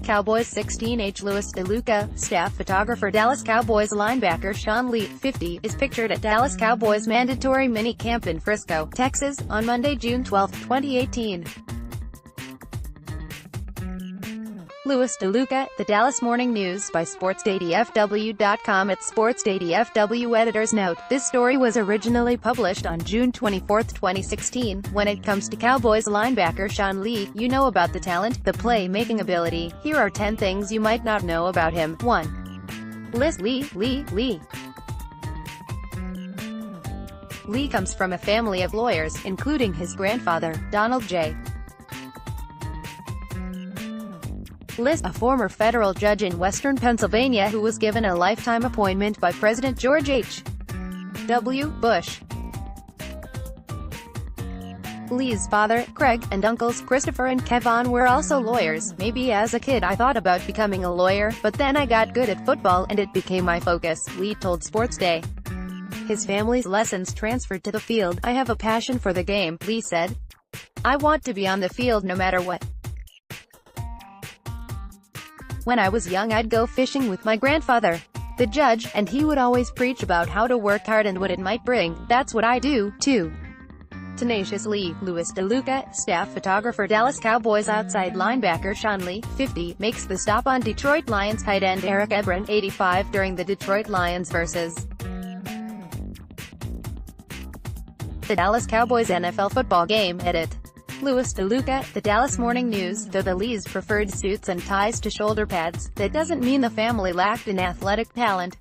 Cowboys 16H Louis DeLuca, staff photographer Dallas Cowboys linebacker Sean Lee, 50, is pictured at Dallas Cowboys mandatory minicamp in Frisco, Texas, on Monday, June 12, 2018. Louis DeLuca, The Dallas Morning News by SportsDailyFW.com. At SportsDailyFW editor's note, this story was originally published on June 24, 2016. When it comes to Cowboys linebacker Sean Lee, you know about the talent, the play-making ability. Here are 10 things you might not know about him. 1. List Lee. Lee comes from a family of lawyers, including his grandfather, Donald J. List, a former federal judge in western Pennsylvania who was given a lifetime appointment by President George H.W. Bush. Lee's father, Craig, and uncles, Christopher and Kevon, were also lawyers. Maybe as a kid I thought about becoming a lawyer, but then I got good at football and it became my focus, Lee told Sports Day. His family's lessons transferred to the field. I have a passion for the game, Lee said. I want to be on the field no matter what. When I was young I'd go fishing with my grandfather, the judge, and he would always preach about how to work hard and what it might bring. That's what I do, too. Tenacious Lee. Louis DeLuca, staff photographer Dallas Cowboys outside linebacker Sean Lee, 50, makes the stop on Detroit Lions tight end Eric Ebron, 85, during the Detroit Lions vs. the Dallas Cowboys NFL football game. Edit. Louis DeLuca, The Dallas Morning News. Though the Lees preferred suits and ties to shoulder pads, that doesn't mean the family lacked in athletic talent.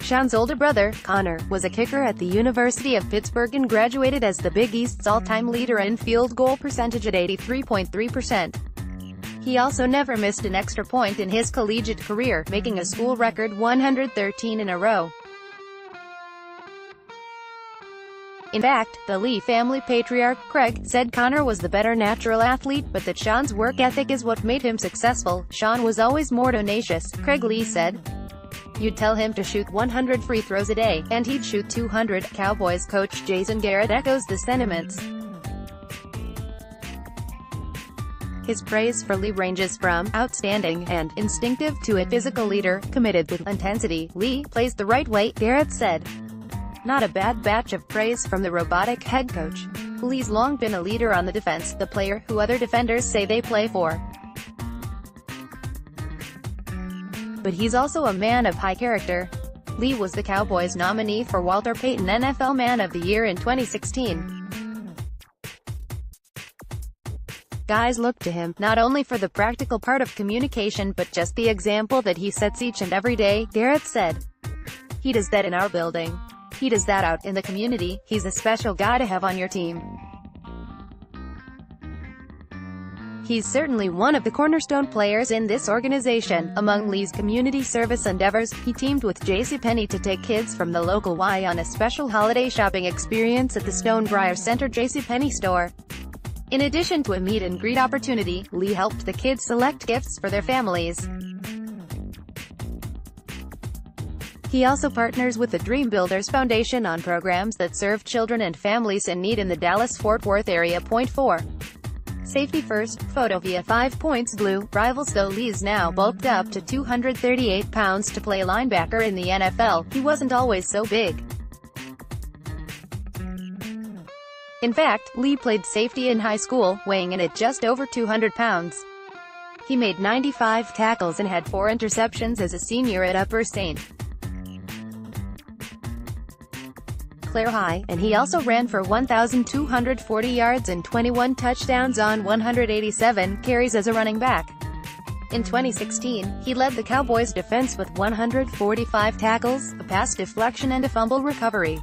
Sean's older brother, Connor, was a kicker at the University of Pittsburgh and graduated as the Big East's all-time leader in field goal percentage at 83.3%. He also never missed an extra point in his collegiate career, making a school record 113 in a row. In fact, the Lee family patriarch, Craig, said Connor was the better natural athlete, but that Sean's work ethic is what made him successful. Sean was always more tenacious, Craig Lee said. You'd tell him to shoot 100 free throws a day, and he'd shoot 200. Cowboys coach Jason Garrett echoes the sentiments. His praise for Lee ranges from outstanding and instinctive to a physical leader, committed with intensity. Lee plays the right way, Garrett said. Not a bad batch of praise from the robotic head coach. Lee's long been a leader on the defense, the player who other defenders say they play for. But he's also a man of high character. Lee was the Cowboys nominee for Walter Payton NFL Man of the Year in 2016. Guys look to him, not only for the practical part of communication but just the example that he sets each and every day, Garrett said. He does that in our building. He does that out in the community. He's a special guy to have on your team. He's certainly one of the cornerstone players in this organization. Among Lee's community service endeavors, he teamed with JCPenney to take kids from the local Y on a special holiday shopping experience at the Stonebriar Center JCPenney store. In addition to a meet-and-greet opportunity, Lee helped the kids select gifts for their families. He also partners with the Dream Builders Foundation on programs that serve children and families in need in the Dallas-Fort Worth area. Point 4. Safety first, photo via 5 Points Blue. Rivals. Though Lee's now bulked up to 238 pounds to play linebacker in the NFL, he wasn't always so big. In fact, Lee played safety in high school, weighing in at just over 200 pounds. He made 95 tackles and had 4 interceptions as a senior at Upper St. Clair High, and he also ran for 1,240 yards and 21 touchdowns on 187 carries as a running back. In 2016, he led the Cowboys' defense with 145 tackles, a pass deflection and a fumble recovery.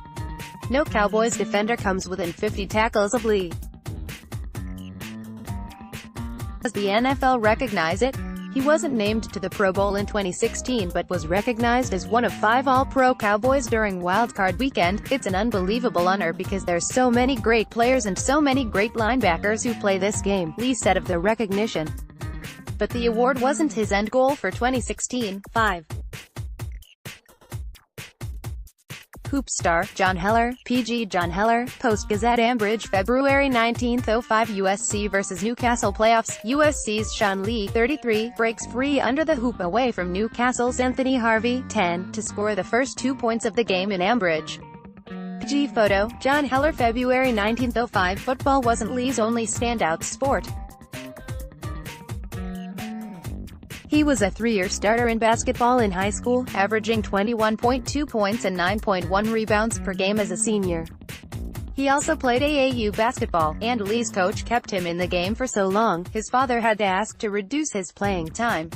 No Cowboys defender comes within 50 tackles of Lee. Does the NFL recognize it? He wasn't named to the Pro Bowl in 2016 but was recognized as one of 5 All-Pro Cowboys during Wildcard Weekend. It's an unbelievable honor because there's so many great players and so many great linebackers who play this game, Lee said of the recognition. But the award wasn't his end goal for 2016. 5. Hoop star, John Heller, PG John Heller, Post-Gazette Ambridge February 19, 05 USC vs Newcastle playoffs, USC's Sean Lee, 33, breaks free under the hoop away from Newcastle's Anthony Harvey, 10, to score the first 2 points of the game in Ambridge. G photo, John Heller February 19, 05 Football wasn't Lee's only standout sport. He was a three-year starter in basketball in high school, averaging 21.2 points and 9.1 rebounds per game as a senior. He also played AAU basketball, and Lee's coach kept him in the game for so long, his father had to ask to reduce his playing time.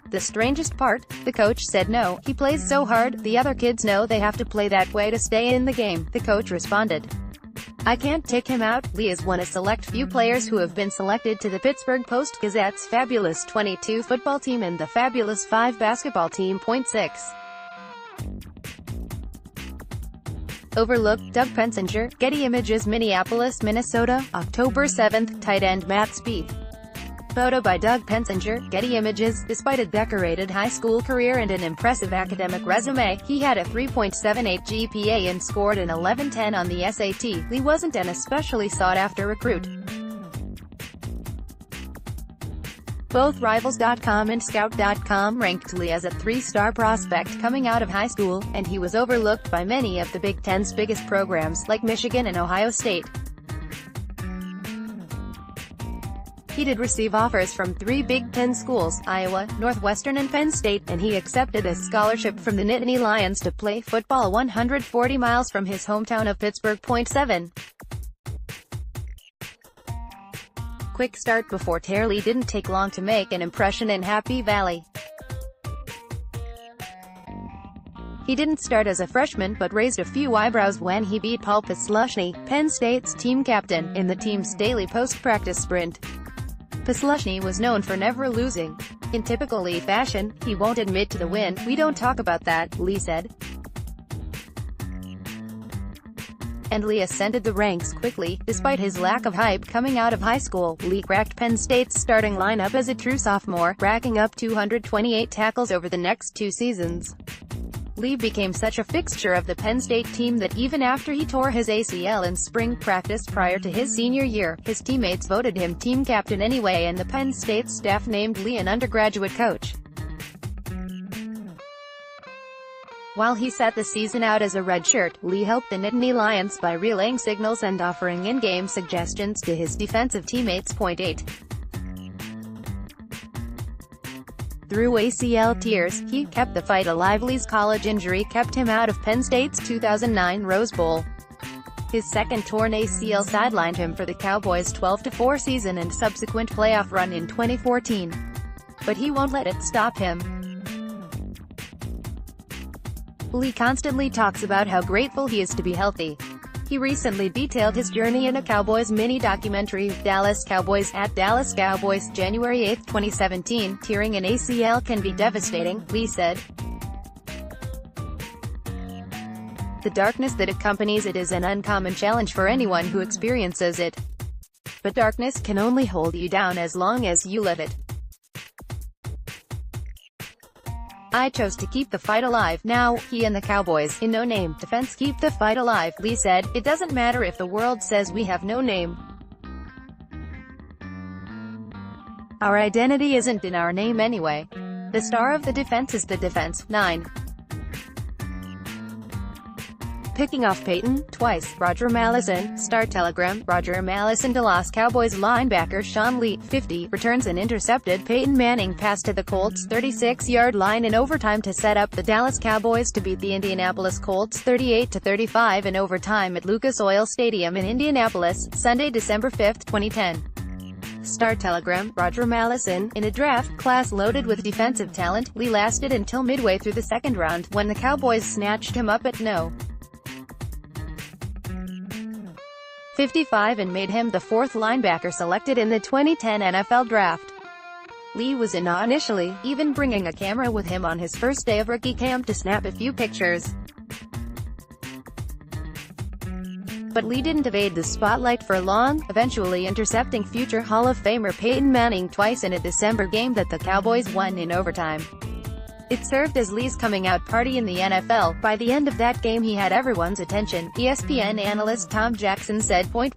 The strangest part? The coach said no, he plays so hard, the other kids know they have to play that way to stay in the game, the coach responded. I can't take him out. Lee is one of select few players who have been selected to the Pittsburgh Post-Gazette's Fabulous 22 football team and the Fabulous 5 basketball team. 6. Overlooked, Doug Pensinger, Getty Images Minneapolis, Minnesota, October 7, tight end Matt Spieth. Photo by Doug Pensinger, Getty Images. Despite a decorated high school career and an impressive academic resume, he had a 3.78 GPA and scored an 11.10 on the SAT. Lee wasn't an especially sought-after recruit. Both Rivals.com and Scout.com ranked Lee as a 3-star prospect coming out of high school, and he was overlooked by many of the Big Ten's biggest programs, like Michigan and Ohio State. He did receive offers from 3 Big Ten schools, Iowa, Northwestern and Penn State, and he accepted a scholarship from the Nittany Lions to play football 140 miles from his hometown of Pittsburgh. 7. Quick start before tear. Lee didn't take long to make an impression in Happy Valley. He didn't start as a freshman but raised a few eyebrows when he beat Paul Posluszny, Penn State's team captain, in the team's daily post-practice sprint. Posluszny was known for never losing. In typical Lee fashion, he won't admit to the win. We don't talk about that, Lee said. And Lee ascended the ranks quickly. Despite his lack of hype coming out of high school, Lee cracked Penn State's starting lineup as a true sophomore, racking up 228 tackles over the next 2 seasons. Lee became such a fixture of the Penn State team that even after he tore his ACL in spring practice prior to his senior year, his teammates voted him team captain anyway and the Penn State staff named Lee an undergraduate coach. While he sat the season out as a redshirt, Lee helped the Nittany Lions by relaying signals and offering in-game suggestions to his defensive teammates. 8. Through ACL tears, he kept the fight alive. Lee's college injury kept him out of Penn State's 2009 Rose Bowl. His second torn ACL sidelined him for the Cowboys' 12-4 season and subsequent playoff run in 2014. But he won't let it stop him. Lee constantly talks about how grateful he is to be healthy. He recently detailed his journey in a Cowboys mini-documentary, Dallas Cowboys, at Dallas Cowboys, January 8, 2017. Tearing an ACL can be devastating, Lee said. The darkness that accompanies it is an uncommon challenge for anyone who experiences it. But darkness can only hold you down as long as you let it. I chose to keep the fight alive. Now, he and the Cowboys, in no-name defense, keep the fight alive, Lee said. It doesn't matter if the world says we have no name. Our identity isn't in our name anyway. The star of the defense is the defense. 9. Picking off Peyton, twice, Roger Mallison, Star Telegram, Roger Mallison. Dallas Cowboys linebacker Sean Lee, 50, returns an intercepted Peyton Manning pass to the Colts' 36-yard line in overtime to set up the Dallas Cowboys to beat the Indianapolis Colts 38-35 in overtime at Lucas Oil Stadium in Indianapolis, Sunday, December 5, 2010. Star Telegram, Roger Mallison. In a draft class loaded with defensive talent, Lee lasted until midway through the second round, when the Cowboys snatched him up at No. 55 and made him the 4th linebacker selected in the 2010 NFL Draft. Lee was in awe initially, even bringing a camera with him on his first day of rookie camp to snap a few pictures. But Lee didn't evade the spotlight for long, eventually intercepting future Hall of Famer Peyton Manning twice in a December game that the Cowboys won in overtime. It served as Lee's coming-out party in the NFL. By the end of that game he had everyone's attention, ESPN analyst Tom Jackson said. 10.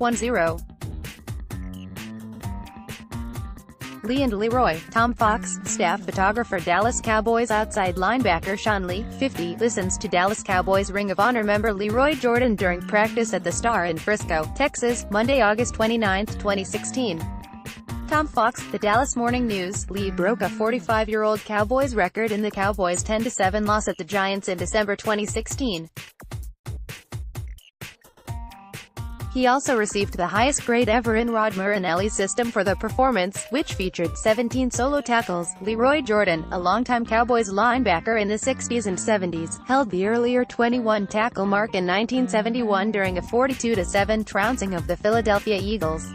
Lee and Leroy. Tom Fox, staff photographer Dallas Cowboys outside linebacker Sean Lee, 50, listens to Dallas Cowboys Ring of Honor member Leroy Jordan during practice at the Star in Frisco, Texas, Monday, August 29, 2016. Tom Fox, The Dallas Morning News. Lee broke a 45-year-old Cowboys record in the Cowboys' 10-7 loss at the Giants in December 2016. He also received the highest grade ever in Rod Marinelli's system for the performance, which featured 17 solo tackles. Leroy Jordan, a longtime Cowboys linebacker in the 60s and 70s, held the earlier 21-tackle mark in 1971 during a 42-7 trouncing of the Philadelphia Eagles.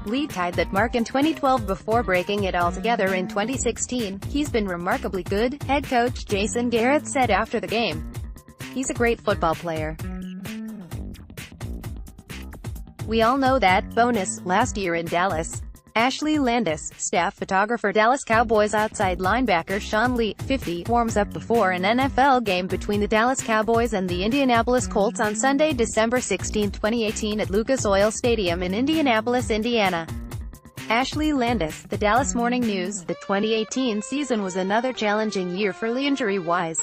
Lee tied that mark in 2012 before breaking it altogether in 2016. He's been remarkably good, head coach Jason Garrett said after the game. He's a great football player. We all know that. Bonus, last year in Dallas. Ashley Landis, staff photographer Dallas Cowboys outside linebacker Sean Lee, 50, warms up before an NFL game between the Dallas Cowboys and the Indianapolis Colts on Sunday, December 16, 2018 at Lucas Oil Stadium in Indianapolis, Indiana. Ashley Landis, The Dallas Morning News. The 2018 season was another challenging year for Lee injury-wise.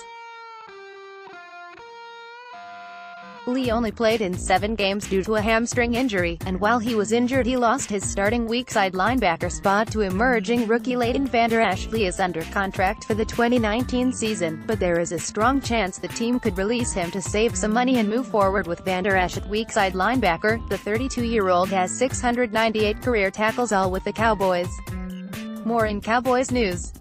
Lee only played in 7 games due to a hamstring injury, and while he was injured he lost his starting weak-side linebacker spot to emerging rookie Leighton Vander Esch. Lee is under contract for the 2019 season, but there is a strong chance the team could release him to save some money and move forward with Vander Esch at weak-side linebacker. The 32-year-old has 698 career tackles, all with the Cowboys. More in Cowboys news.